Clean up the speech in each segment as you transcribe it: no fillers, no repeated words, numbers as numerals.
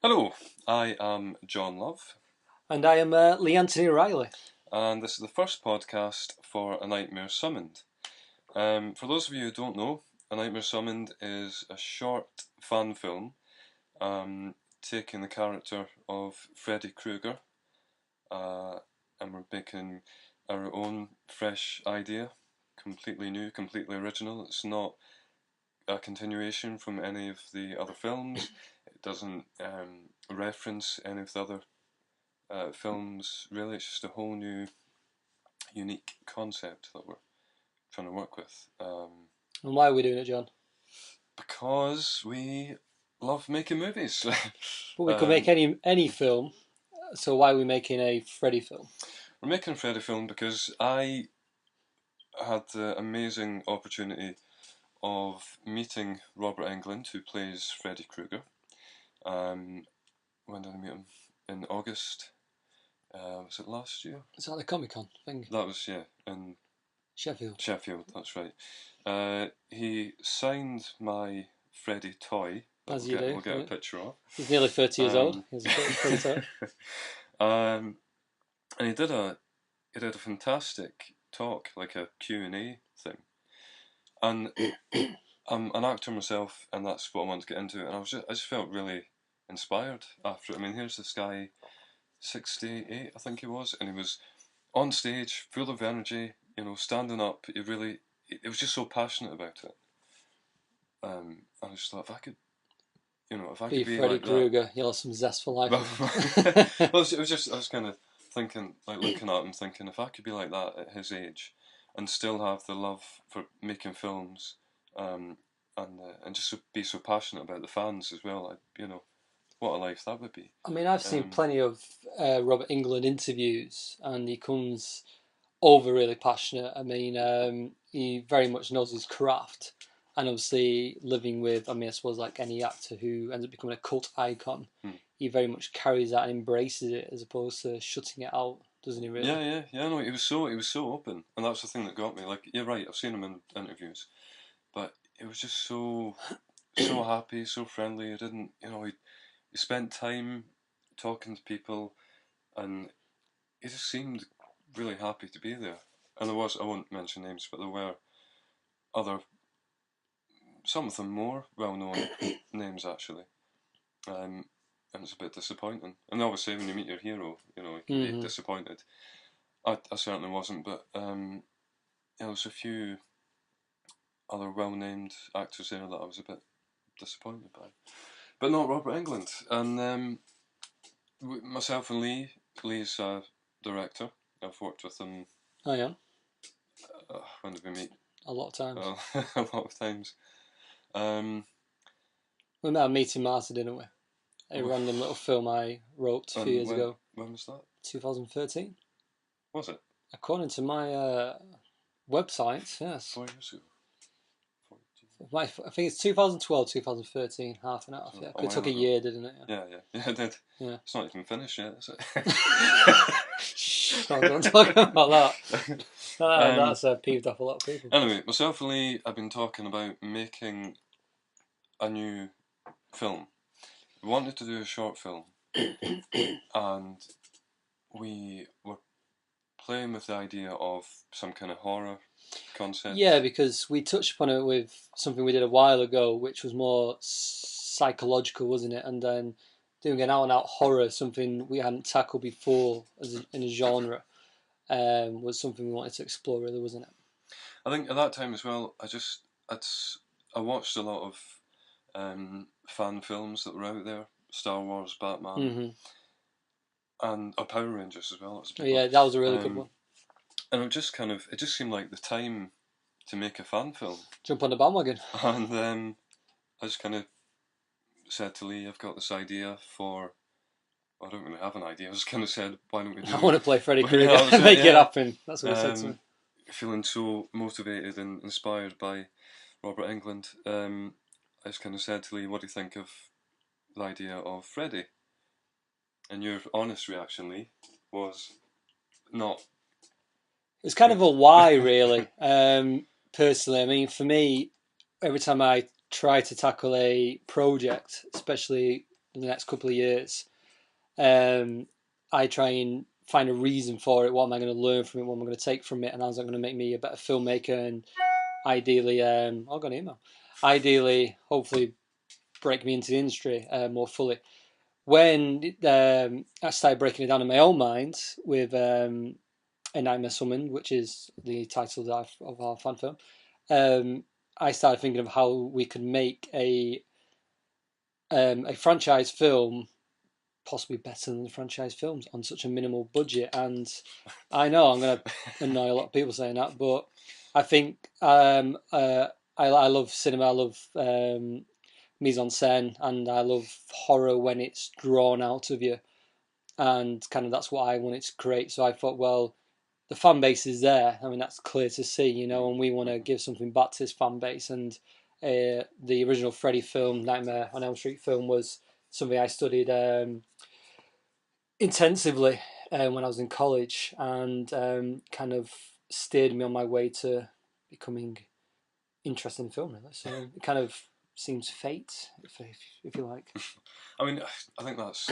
Hello, I am John Love, And I am Lee Anthony Reilly. and this is the first podcast for A Nightmare Summoned. For those of you who don't know, A Nightmare Summoned is a short fan film taking the character of Freddy Krueger, and we're making our own fresh idea, completely new, completely original. It's not a continuation from any of the other films. It doesn't reference any of the other films. Really, it's just a whole new, unique concept that we're trying to work with. And why are we doing it, John? Because we love making movies. But we could make any film, so why are we making a Freddy film? We're making a Freddy film because I had the amazing opportunity of meeting Robert Englund, who plays Freddy Krueger. When did I meet him? In August. Was it last year? Is that the Comic Con thing? That was, yeah, in Sheffield. Sheffield, that's right. He signed my Freddy toy that As you do. we'll get a picture of. He's nearly 30 years old. He's a Freddy toy. And he did a fantastic talk, like a Q&A thing. And I'm an actor myself, and that's what I want to get into. And I just felt really inspired after it. I mean, here's this guy, 68, I think he was, and he was on stage, full of energy, standing up. It was just so passionate about it. I just thought, if I could Be be Freddy like Krueger, you'll have some zest for life. that. Well, it was just, I was kind of thinking, like looking at him, thinking, if I could be like that at his age, and still have the love for making films, and just be so passionate about the fans as well, what a life that would be. I mean, I've seen plenty of Robert Englund interviews, and he comes over really passionate. I mean, he very much knows his craft, and obviously living with, I mean, I suppose like any actor who ends up becoming a cult icon, he very much carries that and embraces it as opposed to shutting it out, doesn't he? Really? Yeah. No, he was so open, and that's the thing that got me. Like, you're right, I've seen him in interviews, but it was just so happy, so friendly. He didn't, he spent time talking to people, and he just seemed really happy to be there. And I won't mention names, but there were other, some of them more well-known names actually. And it's a bit disappointing. And obviously, when you meet your hero, you can be disappointed. I certainly wasn't, but there was a few other well-named actors there that I was a bit disappointed by, but not Robert Englund. And myself and Lee's director. I've worked with him. Oh yeah. When did we meet? A lot of times. A lot of times. We met at Meeting Martyr, didn't we? A random little film I wrote a few years ago. When was that? 2013. Was it? According to my website, yes. 4 years ago. I think it's 2012, 2013, half and half. Yeah, it took a year, didn't it? Yeah, it did. Yeah. It's not even finished yet, is it? Shh, don't talk about that. That's peeved off a lot of people. Anyway, myself and Lee have been talking about making a new film. We wanted to do a short film, and we were playing with the idea of some kind of horror concept. Yeah, because we touched upon it with something we did a while ago, which was more psychological, wasn't it? And then doing an out-and-out horror, something we hadn't tackled before in a genre, was something we wanted to explore, really, wasn't it? I think at that time as well, I watched a lot of fan films that were out there, Star Wars, Batman, and Power Rangers as well. That was a really good one. And it just seemed like the time to make a fan film. Jump on the bandwagon. And I just kind of said to Lee, I've got this idea for. I don't really have an idea. I just kind of said, why don't we do? I want to play Freddy Krueger. Make it happen. That's what he said to me. Feeling so motivated and inspired by Robert Englund, I just kind of said to Lee, what do you think of the idea of Freddy? And your honest reaction, Lee, was not. It's kind of a why, really. Personally, I mean, for me, every time I try to tackle a project, especially in the next couple of years, I try and find a reason for it. What am I going to learn from it? What am I going to take from it? And how's that going to make me a better filmmaker? And ideally, I got an email. Ideally, hopefully, break me into the industry more fully. When I started breaking it down in my own mind with A Nightmare Summoned, which is the title of our fan film, I started thinking of how we could make a franchise film possibly better than the franchise films on such a minimal budget. And I know I'm going to annoy a lot of people saying that, but I think I love cinema. I love mise en scène, and I love horror when it's drawn out of you. And kind of that's what I wanted to create. So I thought, well, the fan base is there. I mean, that's clear to see, you know, and we want to give something back to this fan base. And the original Freddy film, Nightmare on Elm Street film, was something I studied intensively when I was in college, and kind of steered me on my way to becoming interested in film. Really. So it kind of seems fate, if you like. I mean, I think that's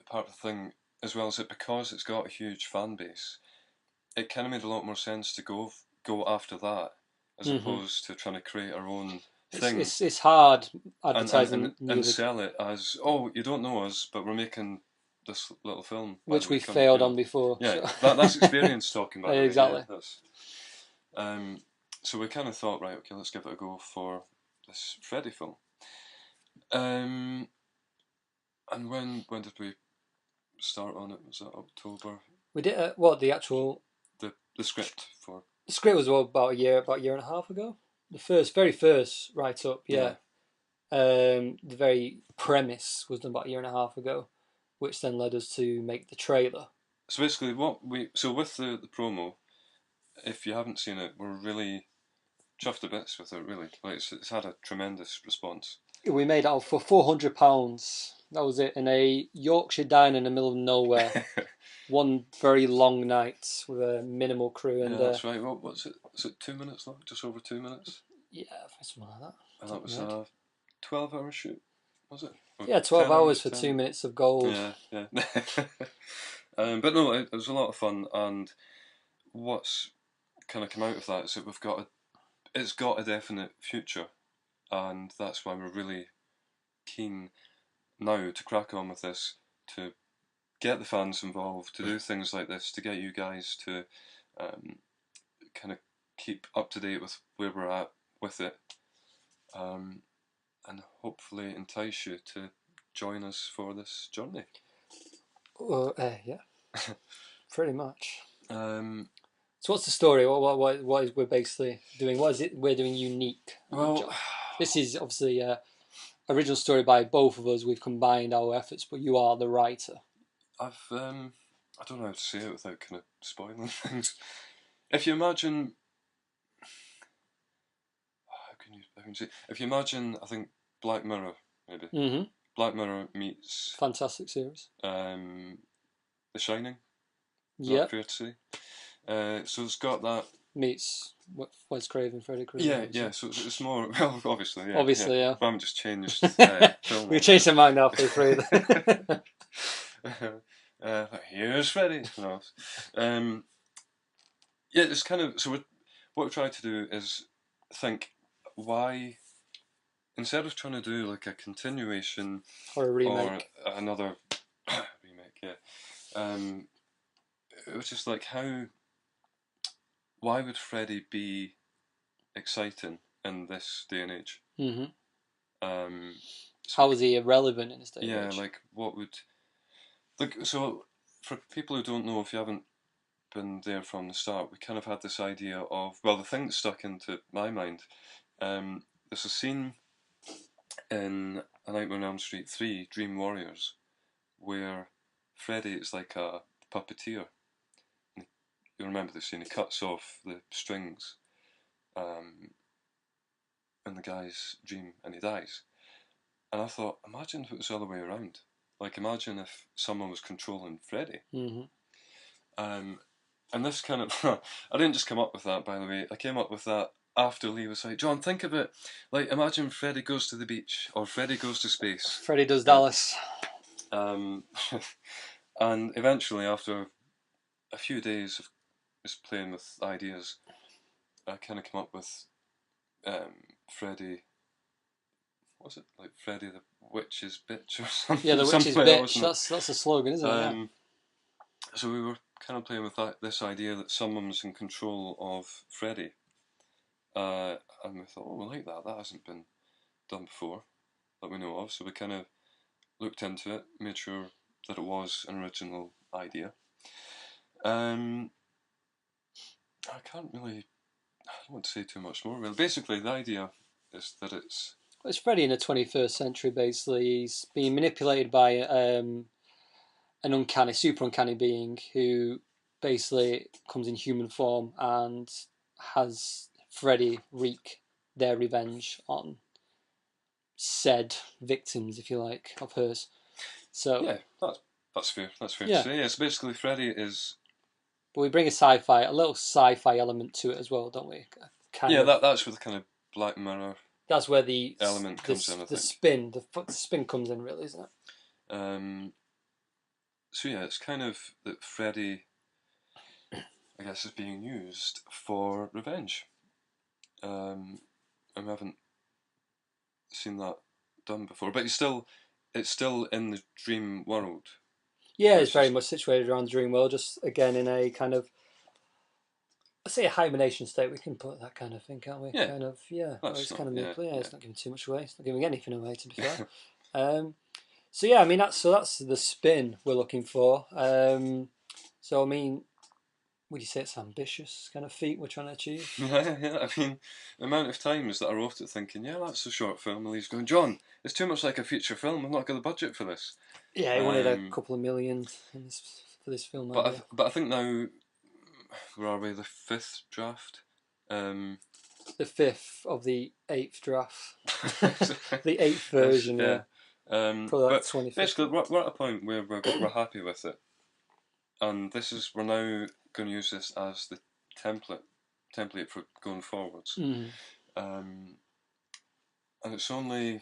part of the thing as well, is that because it's got a huge fan base, it kind of made a lot more sense to go after that as opposed to trying to create our own thing. It's hard advertising and sell it as, oh, you don't know us, but we're making this little film, which we failed on before. Yeah, that's experience talking about it. Exactly. Yeah, so we kind of thought, right, okay, let's give it a go for this Freddy film. And when did we start on it? Was it October? We did the script for the script was about a year and a half ago. The very first write up, yeah. The very premise was done about a year and a half ago, which then led us to make the trailer. So basically, with the promo, if you haven't seen it, we're really chuffed to bits with it. Really, like it's had a tremendous response. We made it out for £400. That was it, in a Yorkshire diner in the middle of nowhere. One very long night with a minimal crew. And yeah, that's right. Well, what's it? Is it 2 minutes long? Just over 2 minutes? Yeah, something like that. And that was a 12-hour shoot, was it? Or yeah, 12 hours for 2 minutes of gold. Yeah. But no, it was a lot of fun, and what's kind of come out of that is that it's got a definite future, and that's why we're really keen now to crack on with this, to get the fans involved, to do things like this, to get you guys to kind of keep up to date with where we're at with it, and hopefully entice you to join us for this journey. Yeah, pretty much. So what's the story? What is we're basically doing? What is it we're doing unique? Well, this is obviously an original story by both of us. We've combined our efforts, but you are the writer. I don't know how to say it without kind of spoiling things. If you imagine, how can you say? If you imagine, I think Black Mirror, maybe. Mm-hmm. Black Mirror meets fantastic series. The Shining. Yeah. Fair to say. So it's got that. Meets Wes Craven, Freddy Krueger. Yeah. So it's more, well, obviously, yeah. Obviously, yeah. I haven't just changed film. We've changed our mind halfway through. Here's Freddy. No. Yeah, it's kind of, so what we're trying to do is think why, instead of trying to do like a continuation or a remake or another remake, yeah. It was just like, why would Freddy be exciting in this day and age? Mm-hmm. So how is he irrelevant in this day and age? Yeah, like what would, like, so for people who don't know, if you haven't been there from the start, we kind of had this idea of, well, the thing that stuck into my mind, there's a scene in A Nightmare on Elm Street 3, Dream Warriors, where Freddy is like a puppeteer. And you remember the scene, he cuts off the strings in the guy's dream and he dies. And I thought, imagine if it was the other way around. Like, imagine if someone was controlling Freddy. Mm-hmm. And this kind of, I didn't just come up with that, by the way. I came up with that after Lee was like, John, think of it like, imagine Freddy goes to the beach or Freddy goes to space. Freddie does Dallas. Um, and eventually, after a few days of just playing with ideas, I kind of came up with Freddy. What was it like Freddy the Witch's Bitch or something? Yeah, the witch's something bitch. else, That's a slogan, isn't it? Yeah. So we were kind of playing with this idea that someone's in control of Freddy, and we thought, oh, we like that. That hasn't been done before that we know of. So we kind of looked into it, made sure that it was an original idea. I can't really. I don't want to say too much more. Well, basically, the idea is that it's. Well, it's Freddy in the 21st century. Basically, he's being manipulated by an uncanny, super uncanny being who basically comes in human form and has Freddy wreak their revenge on said victims, if you like, of hers. So Yeah, that's fair. That's fair to yeah, say. Yeah, so basically, Freddy is. but we bring a little sci-fi element to it as well, don't we? Kind Yeah, of. that's where the kind of Black Mirror That's where the element comes in, I the think. spin comes in, really, isn't it? So yeah, it's kind of that Freddy, I guess, is being used for revenge. I haven't seen that done before, but it's still in the dream world. Yeah, it's Which very is much situated around the dream world, just again in a kind of, let's say, a hibernation state. We can put that kind of thing, can't we? yeah, Kind of, yeah. Well, that's it's not kind of yeah yeah. yeah. It's not giving too much away. It's not giving anything away, to be fair. So yeah, I mean that's the spin we're looking for. So I mean, would you say it's ambitious kind of feat we're trying to achieve? Yeah. I mean, the amount of times that I wrote it thinking, yeah, that's a short film, and he's going, John, it's too much like a feature film. I've not got the budget for this. Yeah, he wanted a Um, couple of million for this film but idea. but I think now, where are we? The fifth draft. Um, The fifth of the eighth draft, the eighth version. yeah. Yeah, probably like But 25th. basically, we're at a point where we're happy with it, and we're now going to use this as the template for going forwards. Mm. And it's only,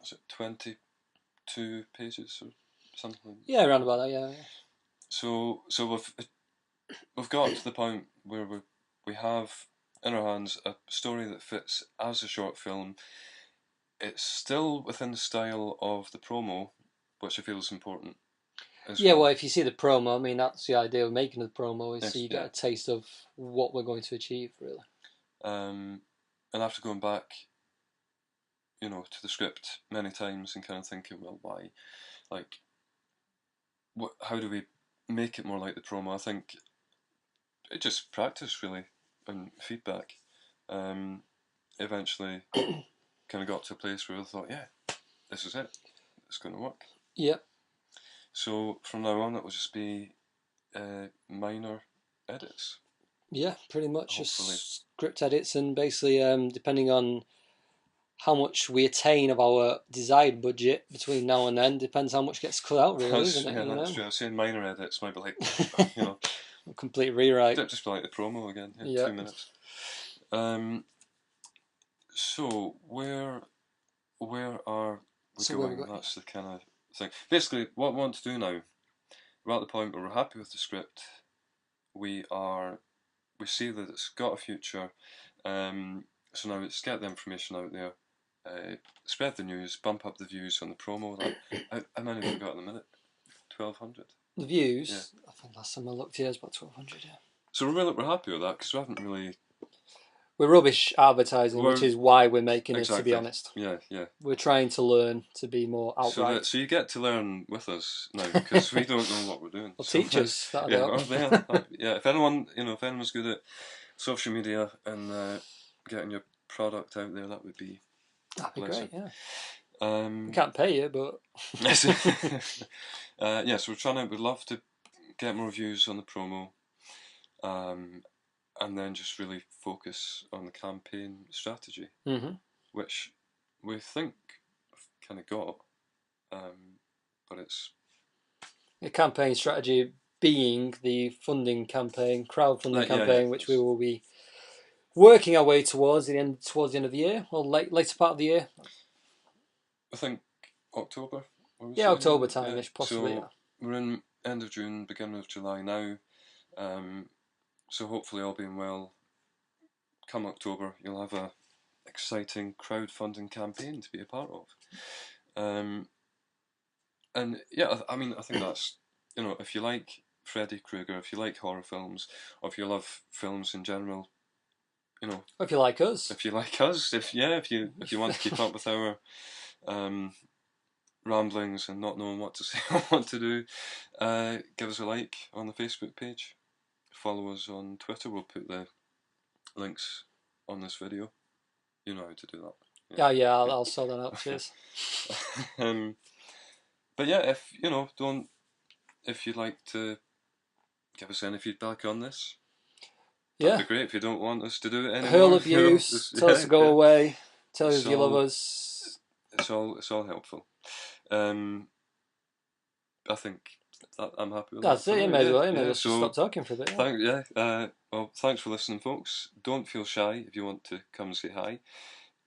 is it 22 pages or something? Yeah, around about that. Yeah. So we've got to the point where we have in our hands a story that fits as a short film. It's still within the style of the promo, which I feel is important as Yeah, well, well. if you see the promo, I mean, that's the idea of making the promo is so Yes, you get yeah. a taste of what we're going to achieve, really. And after going back, to the script many times and kind of thinking, well, why, like, how do we make it more like the promo? I think it just practice really and feedback. Eventually, kind of got to a place where I thought, yeah, this is it. It's going to work. Yep. So from now on, it will just be minor edits. Yeah, pretty much Hopefully. just script edits and basically, depending on how much we attain of our desired budget between now and then, depends how much gets cut out, really, isn't it? That's true. I was saying minor edits might be like, A complete rewrite. just be like the promo again. Yeah. 2 minutes. So where are we So where going? we got? That's the kind of thing. Basically, what we want to do now, we're at the point where we're happy with the script. We see that it's got a future. So now let's get the information out there, spread the news, bump up the views on the promo. How many have we got in a minute? 1,200. The views. Yeah. I think last time I looked here, it was about 1,200. Yeah. So we're happy with that because we haven't really. We're rubbish advertising, which is why we're making it. To be honest. Yeah. We're trying to learn to be more outright. So you get to learn with us now because we don't know what we're doing. Well, teach us. Yeah. If anyone's good at social media and getting your product out there, that would be. That'd be blessing. great. Yeah. We can't pay you, but. So we're trying to. We'd love to get more views on the promo, and then just really focus on the campaign strategy, which we think we've kind of got, but it's the campaign strategy being the funding campaign, crowdfunding campaign, which we will be working our way towards the end of the year, or later part of the year. I think October. I would Yeah, say, October yeah. time-ish, possibly. So we're in end of June, beginning of July now. So hopefully, all being well, come October, you'll have a exciting crowdfunding campaign to be a part of. And yeah, I mean, I think that's, if you like Freddy Krueger, if you like horror films, or if you love films in general, Or if you like us, if you like us, if you want to keep up with our ramblings and not knowing what to say or what to do, give us a like on the Facebook page. Follow us on Twitter. We'll put the links on this video. You know how to do that. yeah, I'll sell that out. Cheers. But yeah, if you'd like to give us any feedback on this, that'd be great. If you don't want us to do it anymore, hurl abuse, tell us to go away, tell us you love us. It's all helpful. I think I'm happy with That's that. it. You may as well just stop talking for a bit. Well, thanks for listening, folks. Don't feel shy if you want to come and say hi.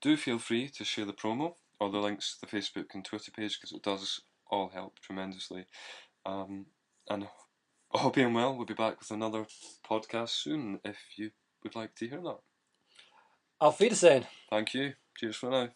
Do feel free to share the promo or the links to the Facebook and Twitter page, because it does all help tremendously. And all being well, we'll be back with another podcast soon if you would like to hear that. Auf Wiedersehen. Thank you. Cheers for now.